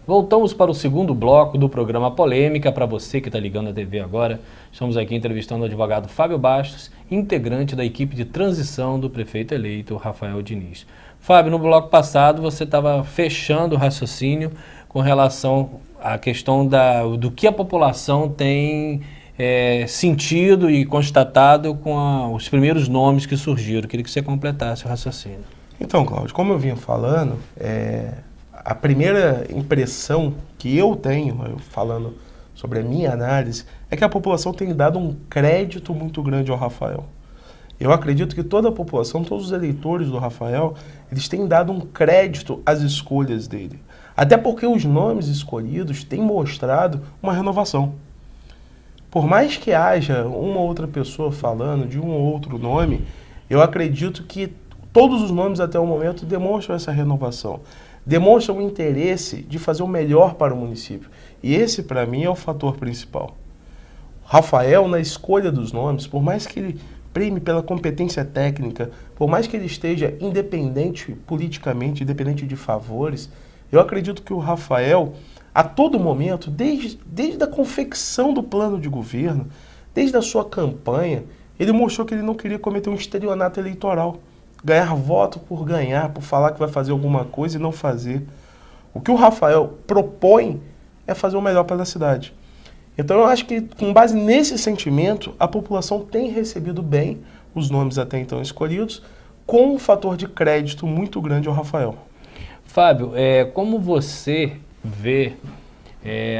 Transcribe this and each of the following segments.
Voltamos para o segundo bloco do programa Polêmica. Para você que está ligando a TV agora, estamos aqui entrevistando o advogado Fábio Bastos, integrante da equipe de transição do prefeito eleito Rafael Diniz. Fábio, no bloco passado você estava fechando o raciocínio com relação à questão do que a população tem sentido e constatado com os primeiros nomes que surgiram. Queria que você completasse o raciocínio. Então, Cláudio, como eu vinha falando, a primeira impressão que eu tenho, falando sobre a minha análise, é que a população tem dado um crédito muito grande ao Rafael. Eu acredito que toda a população, todos os eleitores do Rafael, eles têm dado um crédito às escolhas dele. Até porque os nomes escolhidos têm mostrado uma renovação. Por mais que haja uma outra pessoa falando de um ou outro nome, eu acredito que todos os nomes até o momento demonstram essa renovação. Demonstram o interesse de fazer o melhor para o município. E esse, para mim, é o fator principal. Rafael, na escolha dos nomes, por mais que ele prime pela competência técnica, por mais que ele esteja independente politicamente, independente de favores, eu acredito que o Rafael, a todo momento, desde a confecção do plano de governo, desde a sua campanha, ele mostrou que ele não queria cometer um estelionato eleitoral. Ganhar voto por ganhar, por falar que vai fazer alguma coisa e não fazer. O que o Rafael propõe é fazer o melhor pela cidade. Então eu acho que, com base nesse sentimento, a população tem recebido bem os nomes até então escolhidos, com um fator de crédito muito grande ao Rafael. Fábio, como você vê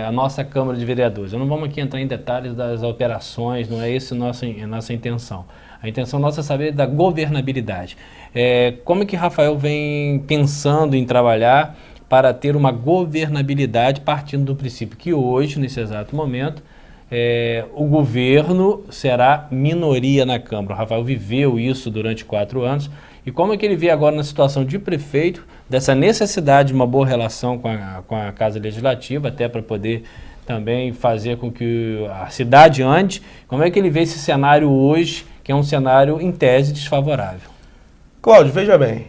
a nossa Câmara de Vereadores? Eu não vamos aqui entrar em detalhes das operações, não é essa a nossa intenção. A intenção nossa é saber da governabilidade. Como é que Rafael vem pensando em trabalhar para ter uma governabilidade partindo do princípio que hoje, nesse exato momento, o governo será minoria na Câmara. O Rafael viveu isso durante 4 anos. E como é que ele vê agora na situação de prefeito, dessa necessidade de uma boa relação com a Casa Legislativa, até para poder também fazer com que a cidade ande? Como é que ele vê esse cenário hoje, que é um cenário, em tese, desfavorável? Cláudio, veja bem,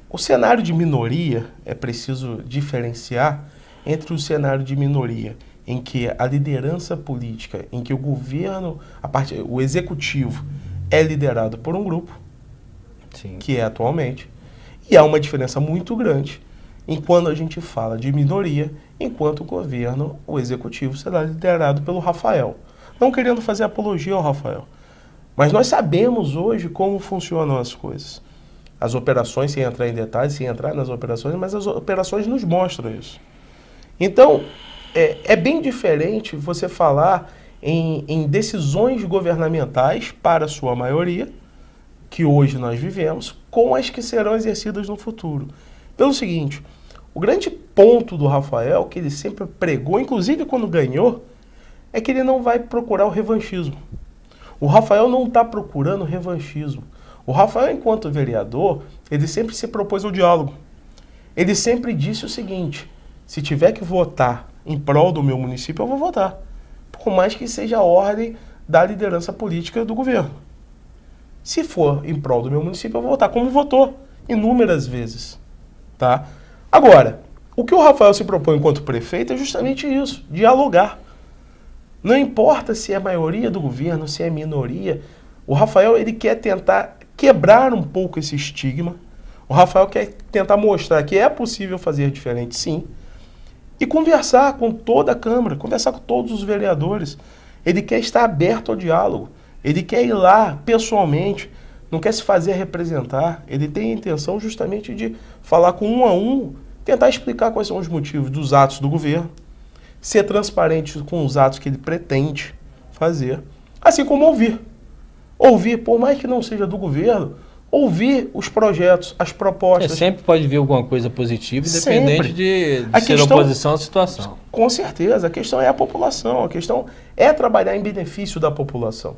o cenário de minoria, é preciso diferenciar entre o cenário de minoria, em que a liderança política, em que o governo, o executivo, é liderado por um grupo, sim, que é atualmente, e há uma diferença muito grande enquanto a gente fala de minoria, enquanto o governo, o executivo, será liderado pelo Rafael. Não querendo fazer apologia ao Rafael, mas nós sabemos hoje como funcionam as coisas. As operações, sem entrar em detalhes, sem entrar nas operações, mas as operações nos mostram isso. Então, é bem diferente você falar em decisões governamentais para a sua maioria, que hoje nós vivemos, com as que serão exercidas no futuro. Pelo seguinte, o grande ponto do Rafael, que ele sempre pregou, inclusive quando ganhou, é que ele não vai procurar o revanchismo. O Rafael não está procurando revanchismo. O Rafael, enquanto vereador, ele sempre se propôs ao diálogo. Ele sempre disse o seguinte: se tiver que votar em prol do meu município, eu vou votar. Por mais que seja a ordem da liderança política do governo. Se for em prol do meu município, eu vou votar, como votou inúmeras vezes. Tá? Agora, o que o Rafael se propõe enquanto prefeito é justamente isso, dialogar. Não importa se é maioria do governo, se é minoria, o Rafael ele quer tentar quebrar um pouco esse estigma. O Rafael quer tentar mostrar que é possível fazer diferente, sim, e conversar com toda a Câmara, conversar com todos os vereadores. Ele quer estar aberto ao diálogo, ele quer ir lá pessoalmente, não quer se fazer representar, ele tem a intenção justamente de falar com um a um, tentar explicar quais são os motivos dos atos do governo, ser transparente com os atos que ele pretende fazer, assim como ouvir. Ouvir, por mais que não seja do governo, ouvir os projetos, as propostas. Sempre pode vir alguma coisa positiva, independente de ser oposição à situação. Com certeza, a questão é a população, a questão é trabalhar em benefício da população.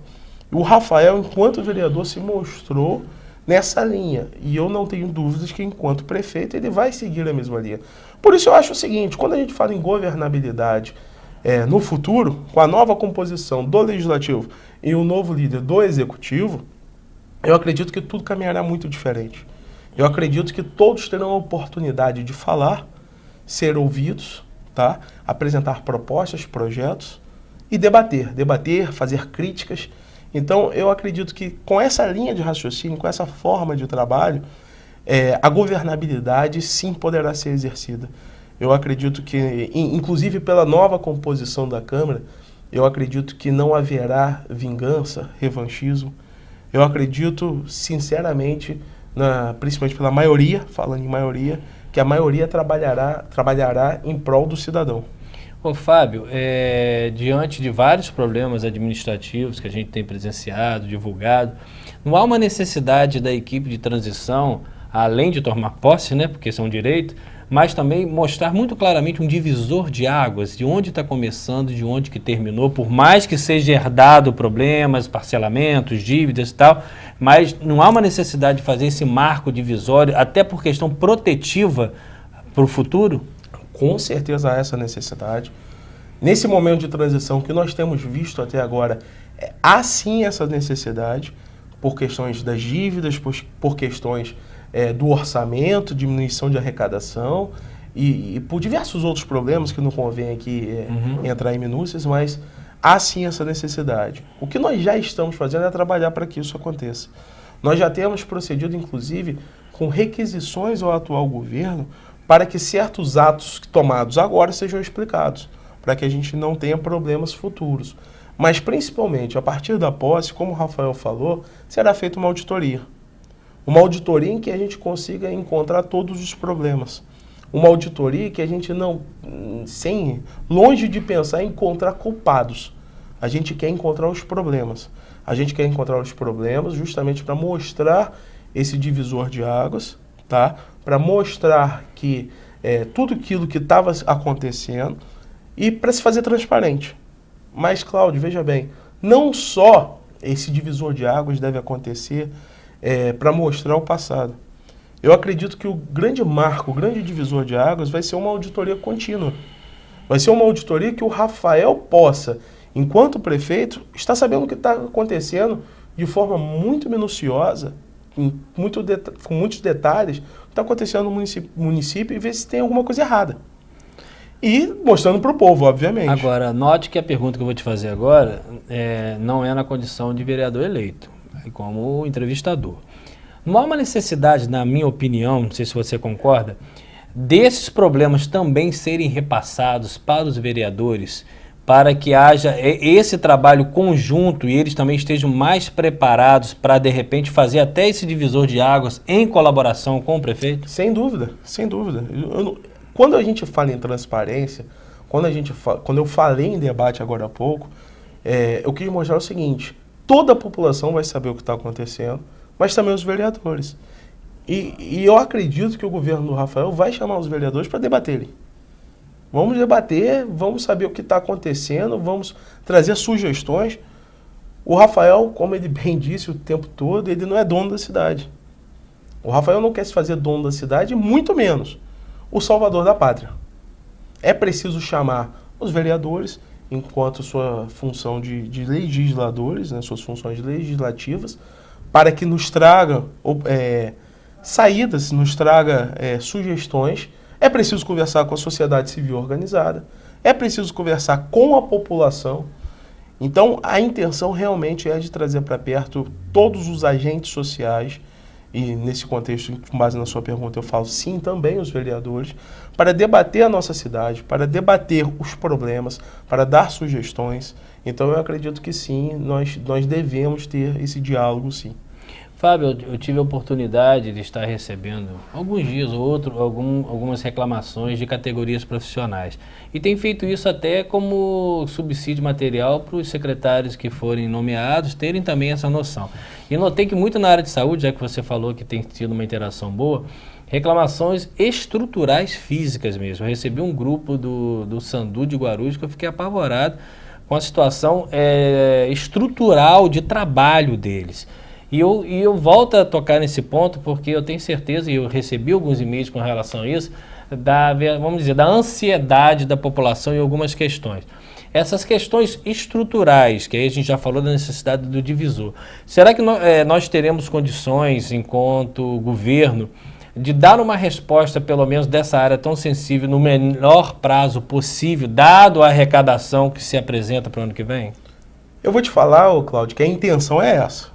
O Rafael, enquanto vereador, se mostrou nessa linha. E eu não tenho dúvidas que, enquanto prefeito, ele vai seguir a mesma linha. Por isso eu acho o seguinte, quando a gente fala em governabilidade no futuro, com a nova composição do Legislativo e o novo líder do Executivo, eu acredito que tudo caminhará muito diferente. Eu acredito que todos terão a oportunidade de falar, ser ouvidos, tá? Apresentar propostas, projetos e debater, fazer críticas. Então, eu acredito que com essa linha de raciocínio, com essa forma de trabalho, a governabilidade sim poderá ser exercida. Eu acredito que, inclusive pela nova composição da Câmara, eu acredito que não haverá vingança, revanchismo. Eu acredito, sinceramente, principalmente pela maioria, falando em maioria, que a maioria trabalhará em prol do cidadão. Ô Fábio, diante de vários problemas administrativos que a gente tem presenciado, divulgado, não há uma necessidade da equipe de transição, além de tomar posse, né, porque isso é um direito, mas também mostrar muito claramente um divisor de águas, de onde está começando, de onde que terminou, por mais que seja herdado problemas, parcelamentos, dívidas e tal, mas não há uma necessidade de fazer esse marco divisório, até por questão protetiva para o futuro? Com certeza há essa necessidade. Nesse momento de transição que nós temos visto até agora, há sim essa necessidade, por questões das dívidas, por questões do orçamento, diminuição de arrecadação e por diversos outros problemas que não convém aqui entrar em minúcias, mas há sim essa necessidade. O que nós já estamos fazendo é trabalhar para que isso aconteça. Nós já temos procedido, inclusive, com requisições ao atual governo para que certos atos tomados agora sejam explicados, para que a gente não tenha problemas futuros. Mas, principalmente, a partir da posse, como o Rafael falou, será feita uma auditoria. Uma auditoria em que a gente consiga encontrar todos os problemas. Uma auditoria que a gente não, longe de pensar em encontrar culpados, a gente quer encontrar os problemas. A gente quer encontrar os problemas justamente para mostrar esse divisor de águas, tá? Para mostrar que tudo aquilo que estava acontecendo e para se fazer transparente. Mas, Cláudio, veja bem, não só esse divisor de águas deve acontecer para mostrar o passado. Eu acredito que o grande marco, o grande divisor de águas vai ser uma auditoria contínua. Vai ser uma auditoria que o Rafael possa, enquanto prefeito, estar sabendo o que está acontecendo de forma muito minuciosa, com muitos detalhes, o que está acontecendo no município e ver se tem alguma coisa errada. E mostrando para o povo, obviamente. Agora, note que a pergunta que eu vou te fazer agora não é na condição de vereador eleito, é como entrevistador. Não há uma necessidade, na minha opinião, não sei se você concorda, desses problemas também serem repassados para os vereadores, para que haja esse trabalho conjunto e eles também estejam mais preparados para, de repente, fazer até esse divisor de águas em colaboração com o prefeito? Sem dúvida, sem dúvida. Quando a gente fala em transparência, quando eu falei em debate agora há pouco, eu quis mostrar o seguinte: toda a população vai saber o que está acontecendo, mas também os vereadores. E eu acredito que o governo do Rafael vai chamar os vereadores para debaterem. Vamos debater, vamos saber o que está acontecendo, vamos trazer sugestões. O Rafael, como ele bem disse o tempo todo, ele não é dono da cidade. O Rafael não quer se fazer dono da cidade, muito menos o salvador da pátria. É preciso chamar os vereadores, enquanto sua função de legisladores, né, suas funções legislativas, para que nos traga saídas, nos traga sugestões. É preciso conversar com a sociedade civil organizada, é preciso conversar com a população. Então, a intenção realmente é de trazer para perto todos os agentes sociais, e nesse contexto, com base na sua pergunta, eu falo sim também os vereadores, para debater a nossa cidade, para debater os problemas, para dar sugestões. Então, eu acredito que sim, nós devemos ter esse diálogo, sim. Fábio, eu tive a oportunidade de estar recebendo, alguns dias ou outros, algumas reclamações de categorias profissionais. E tem feito isso até como subsídio material para os secretários que forem nomeados terem também essa noção. E notei que muito na área de saúde, já que você falou que tem tido uma interação boa, reclamações estruturais físicas mesmo. Eu recebi um grupo do Sandu de Guarulhos que eu fiquei apavorado com a situação estrutural de trabalho deles. E eu volto a tocar nesse ponto porque eu tenho certeza, e eu recebi alguns e-mails com relação a isso, da ansiedade da população em algumas questões. Essas questões estruturais, que aí a gente já falou da necessidade do divisor, será que nós teremos condições, enquanto governo, de dar uma resposta, pelo menos dessa área tão sensível, no menor prazo possível, dado a arrecadação que se apresenta para o ano que vem? Eu vou te falar, Cláudio, que a intenção é essa.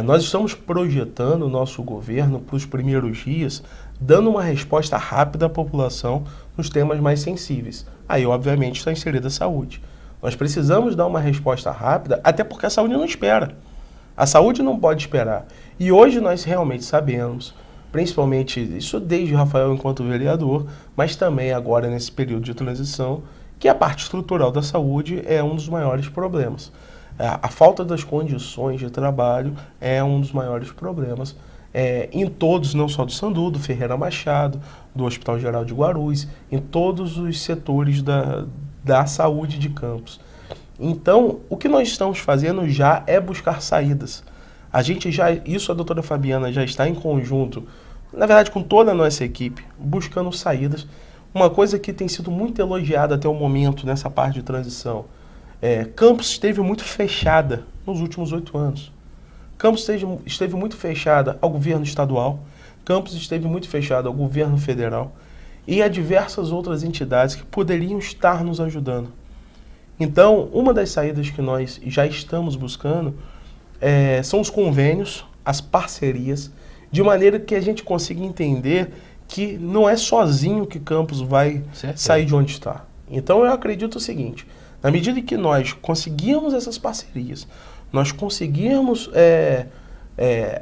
Nós estamos projetando o nosso governo para os primeiros dias, dando uma resposta rápida à população nos temas mais sensíveis. Aí, obviamente, está inserida a saúde. Nós precisamos dar uma resposta rápida, até porque a saúde não espera. A saúde não pode esperar. E hoje nós realmente sabemos, principalmente isso desde Rafael enquanto vereador, mas também agora nesse período de transição, que a parte estrutural da saúde é um dos maiores problemas. A falta das condições de trabalho é um dos maiores problemas em todos, não só do Sandu, do Ferreira Machado, do Hospital Geral de Guarulhos, em todos os setores da saúde de Campos. Então, o que nós estamos fazendo já é buscar saídas. Isso a doutora Fabiana já está em conjunto, na verdade com toda a nossa equipe, buscando saídas. Uma coisa que tem sido muito elogiada até o momento nessa parte de transição, Campos esteve muito fechada nos últimos 8 anos. Campos esteve muito fechada ao governo estadual, Campos esteve muito fechada ao governo federal e a diversas outras entidades que poderiam estar nos ajudando. Então, uma das saídas que nós já estamos buscando são os convênios, as parcerias, de maneira que a gente consiga entender que não é sozinho que Campos vai sair de onde está. Então, eu acredito o seguinte, na medida que nós conseguirmos essas parcerias, nós conseguirmos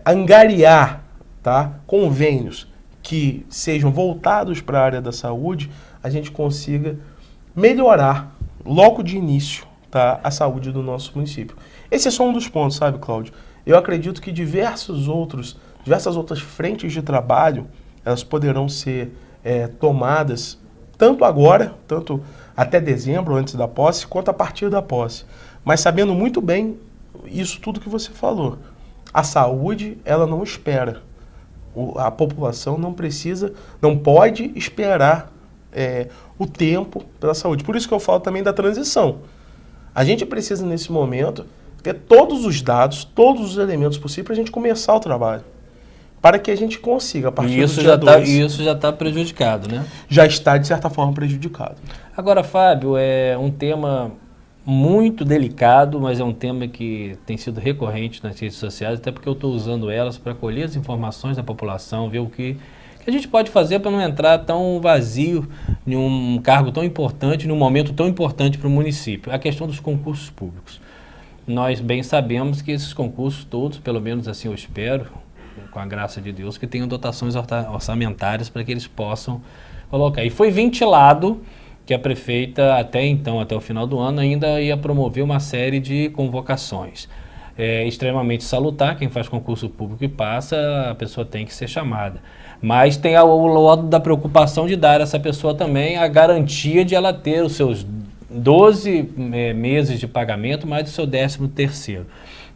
angariar, tá, convênios que sejam voltados para a área da saúde, a gente consiga melhorar logo de início, tá, a saúde do nosso município. Esse é só um dos pontos, sabe, Cláudio? Eu acredito que diversas outras frentes de trabalho, elas poderão ser tomadas tanto agora, tanto até dezembro, antes da posse, quanto a partir da posse. Mas sabendo muito bem isso tudo que você falou. A saúde, ela não espera. A população não pode esperar o tempo pela saúde. Por isso que eu falo também da transição. A gente precisa, nesse momento, ter todos os dados, todos os elementos possíveis para a gente começar o trabalho. Para que a gente consiga, a partir do dia 2... E isso já está prejudicado, né? Já está, de certa forma, prejudicado. Agora, Fábio, é um tema muito delicado, mas é um tema que tem sido recorrente nas redes sociais, até porque eu estou usando elas para colher as informações da população, ver o que a gente pode fazer para não entrar tão vazio em um cargo tão importante, num momento tão importante para o município. A questão dos concursos públicos. Nós bem sabemos que esses concursos todos, pelo menos assim eu espero, com a graça de Deus, que tenham dotações orçamentárias para que eles possam colocar. E foi ventilado que a prefeita, até o final do ano, ainda ia promover uma série de convocações. É extremamente salutar, quem faz concurso público e passa, a pessoa tem que ser chamada. Mas tem o lado da preocupação de dar a essa pessoa também a garantia de ela ter os seus 12 meses de pagamento, mais o seu 13º.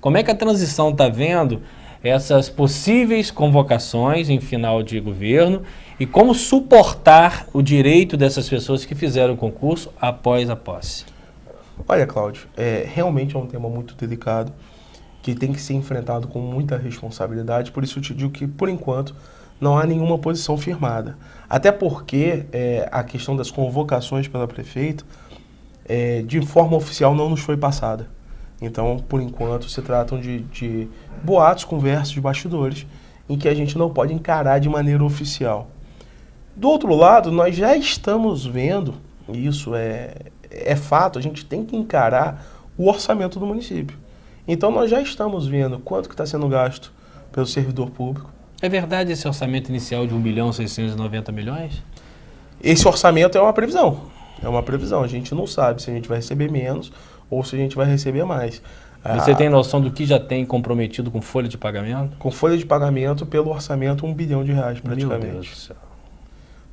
Como é que a transição está vendo essas possíveis convocações em final de governo e como suportar o direito dessas pessoas que fizeram o concurso após a posse? Olha, Cláudio, realmente é um tema muito delicado, que tem que ser enfrentado com muita responsabilidade, por isso eu te digo que, por enquanto, não há nenhuma posição firmada. Até porque a questão das convocações pela prefeita, de forma oficial, não nos foi passada. Então, por enquanto, se tratam de boatos, conversas de bastidores, em que a gente não pode encarar de maneira oficial. Do outro lado, nós já estamos vendo, isso é fato, a gente tem que encarar o orçamento do município. Então, nós já estamos vendo quanto que está sendo gasto pelo servidor público. É verdade esse orçamento inicial de 1.690.000.000? Esse orçamento é uma previsão. É uma previsão. A gente não sabe se a gente vai receber menos ou se a gente vai receber mais. Você tem noção do que já tem comprometido com folha de pagamento? Com folha de pagamento, pelo orçamento, R$1 bilhão praticamente. Meu Deus do céu.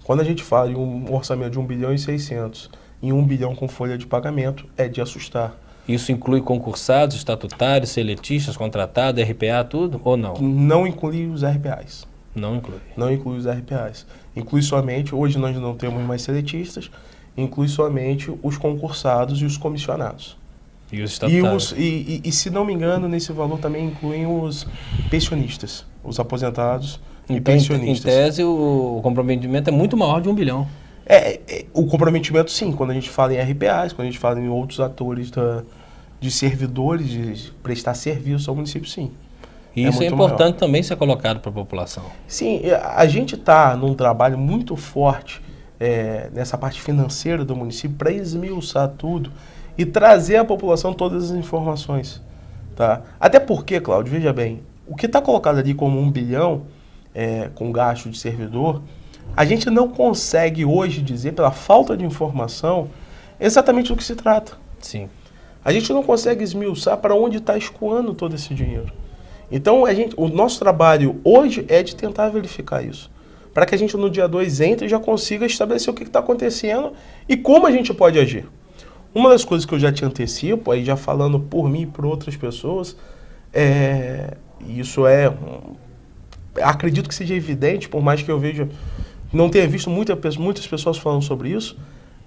Quando a gente fala em um orçamento de 1.600.000.000 e 1 bilhão com folha de pagamento, é de assustar. Isso inclui concursados, estatutários, seletistas, contratados, RPA, tudo ou não? Não inclui os RPAs. Não inclui. Não inclui os RPAs. Inclui somente, hoje nós não temos mais seletistas, inclui somente os concursados e os comissionados. E os estatutários. E se não me engano, nesse valor também incluem os pensionistas, os aposentados e Então, pensionistas. em tese, o comprometimento é muito maior de 1 bilhão. O comprometimento, sim, quando a gente fala em RPAs, quando a gente fala em outros atores de servidores, de prestar serviço ao município, sim. E isso é muito importante maior. também ser colocado para a população. Sim, a gente está num trabalho muito forte nessa parte financeira do município para esmiuçar tudo e trazer à população todas as informações. Tá? Até porque, Cláudio, veja bem, o que está colocado ali como 1 bilhão com gasto de servidor, a gente não consegue hoje dizer, pela falta de informação, exatamente do que se trata. Sim. A gente não consegue esmiuçar para onde está escoando todo esse dinheiro. Então, o nosso trabalho hoje é de tentar verificar isso. Para que a gente no dia 2 entre e já consiga estabelecer o que está acontecendo e como a gente pode agir. Uma das coisas que eu já te antecipo, aí já falando por mim e por outras pessoas, isso acredito que seja evidente, por mais que eu não tenha visto muitas pessoas falando sobre isso,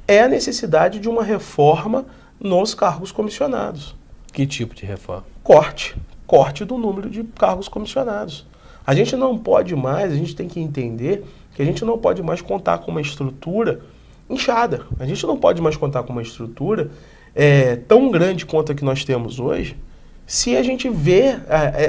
é a necessidade de uma reforma nos cargos comissionados. Que tipo de reforma? Corte do número de cargos comissionados. A gente não pode mais, a gente tem que entender que a gente não pode mais contar com uma estrutura inchada. A gente não pode mais contar com uma estrutura tão grande quanto a que nós temos hoje, se a gente vê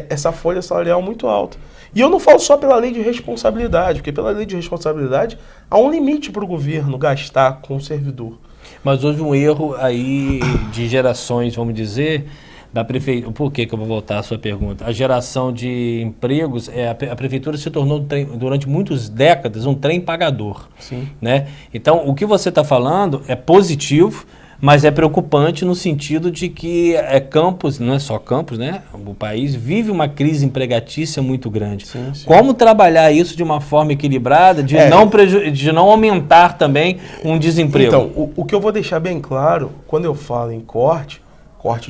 essa folha salarial muito alta. E eu não falo só pela lei de responsabilidade, porque pela lei de responsabilidade há um limite para o governo gastar com o servidor. Mas houve um erro aí de gerações, vamos dizer, da prefeitura. Por que eu vou voltar à sua pergunta? A geração de empregos, a prefeitura se tornou, durante muitas décadas, um trem pagador. Sim. Né? Então, o que você está falando é positivo, mas é preocupante no sentido de que Campos, não é só Campos, né? O país vive uma crise empregatícia muito grande. Sim, sim. Como trabalhar isso de uma forma equilibrada, de não aumentar também um desemprego? Então, o que eu vou deixar bem claro, quando eu falo em corte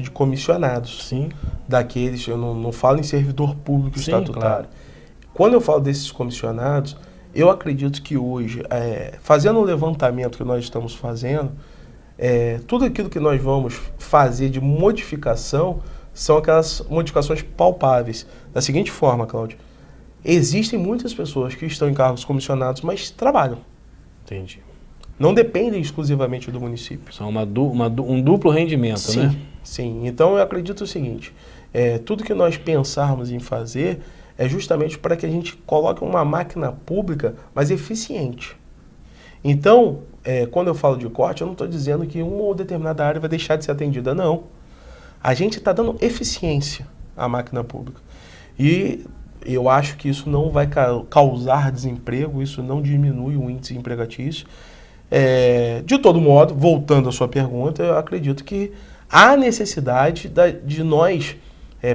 de comissionados. Sim. Daqueles, eu não falo em servidor público estatutário. Claro. Quando eu falo desses comissionados, eu acredito que hoje, fazendo o levantamento que nós estamos fazendo, tudo aquilo que nós vamos fazer de modificação são aquelas modificações palpáveis. Da seguinte forma, Cláudio, existem muitas pessoas que estão em cargos comissionados, mas trabalham. Entendi. Não dependem exclusivamente do município. São um duplo rendimento, sim, né? Sim. Então, eu acredito o seguinte, tudo que nós pensarmos em fazer é justamente para que a gente coloque uma máquina pública mais eficiente. Então, quando eu falo de corte, eu não estou dizendo que uma ou determinada área vai deixar de ser atendida, não. A gente está dando eficiência à máquina pública. E eu acho que isso não vai causar desemprego, isso não diminui o índice empregatício. De todo modo, voltando à sua pergunta, eu acredito que há necessidade de nós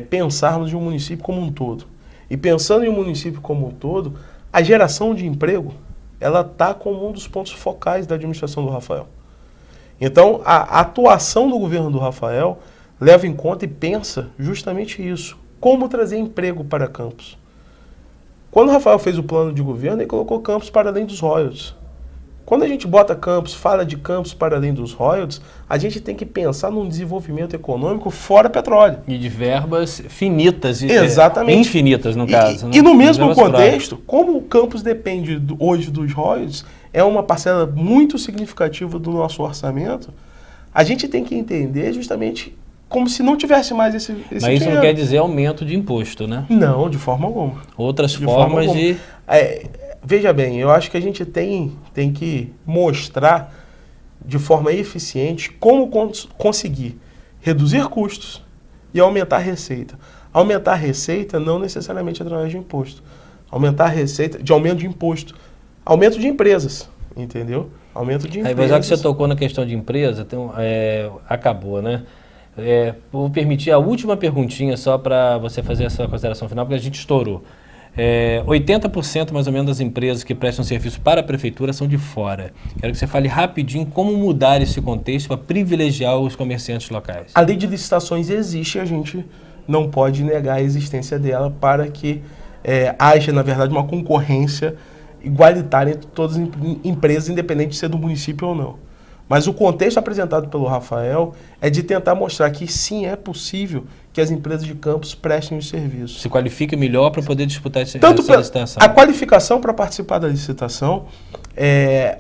pensarmos em um município como um todo. E pensando em um município como um todo, a geração de emprego, ela está como um dos pontos focais da administração do Rafael. Então, a atuação do governo do Rafael leva em conta e pensa justamente isso. Como trazer emprego para Campos. Quando o Rafael fez o plano de governo, ele colocou Campos para além dos royalties. Quando a gente bota Campos, fala de Campos para além dos royalties, a gente tem que pensar num desenvolvimento econômico fora petróleo. E de verbas finitas. Exatamente. Infinitas, no caso. E no mesmo contexto, como o Campos depende hoje dos royalties, é uma parcela muito significativa do nosso orçamento, a gente tem que entender justamente como se não tivesse mais esse Mas isso dinheiro. não quer dizer aumento de imposto, né? Não, de forma alguma. Outras formas de... Veja bem, eu acho que a gente tem que mostrar de forma eficiente como conseguir reduzir custos e aumentar a receita. Aumentar a receita não necessariamente através de imposto. Aumentar a receita de aumento de imposto. Aumento de empresas, entendeu? Aumento de empresas. Aí, já que você tocou na questão de empresa, acabou, né? Vou permitir a última perguntinha só para você fazer essa consideração final, porque a gente estourou. 80% mais ou menos das empresas que prestam serviço para a prefeitura são de fora. Quero que você fale rapidinho como mudar esse contexto para privilegiar os comerciantes locais. A lei de licitações existe, a gente não pode negar a existência dela para que haja, na verdade, uma concorrência igualitária entre todas as empresas, independente de ser do município ou não. Mas o contexto apresentado pelo Rafael é de tentar mostrar que sim, é possível que as empresas de campus prestem os serviços. Se qualifique melhor para poder disputar essa licitação. A qualificação para participar da licitação,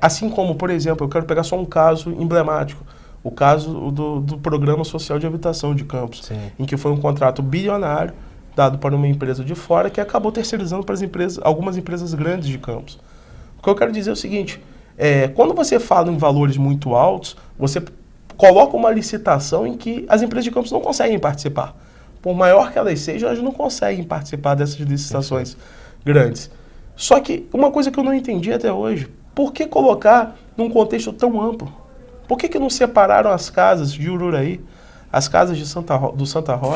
assim como, por exemplo, eu quero pegar só um caso emblemático, o caso do Programa Social de Habitação de Campos, Sim. em que foi um contrato bilionário dado para uma empresa de fora que acabou terceirizando para algumas empresas grandes de Campos. O que eu quero dizer é o seguinte, quando você fala em valores muito altos, você coloca uma licitação em que as empresas de Campos não conseguem participar. Por maior que elas sejam, elas não conseguem participar dessas licitações grandes. Só que uma coisa que eu não entendi até hoje, por que colocar num contexto tão amplo? Por que não separaram as casas de Ururaí, as casas de do Santa Rosa?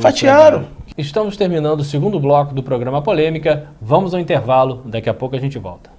Fatiaram. Estamos terminando o segundo bloco do programa Polêmica. Vamos ao intervalo, daqui a pouco a gente volta.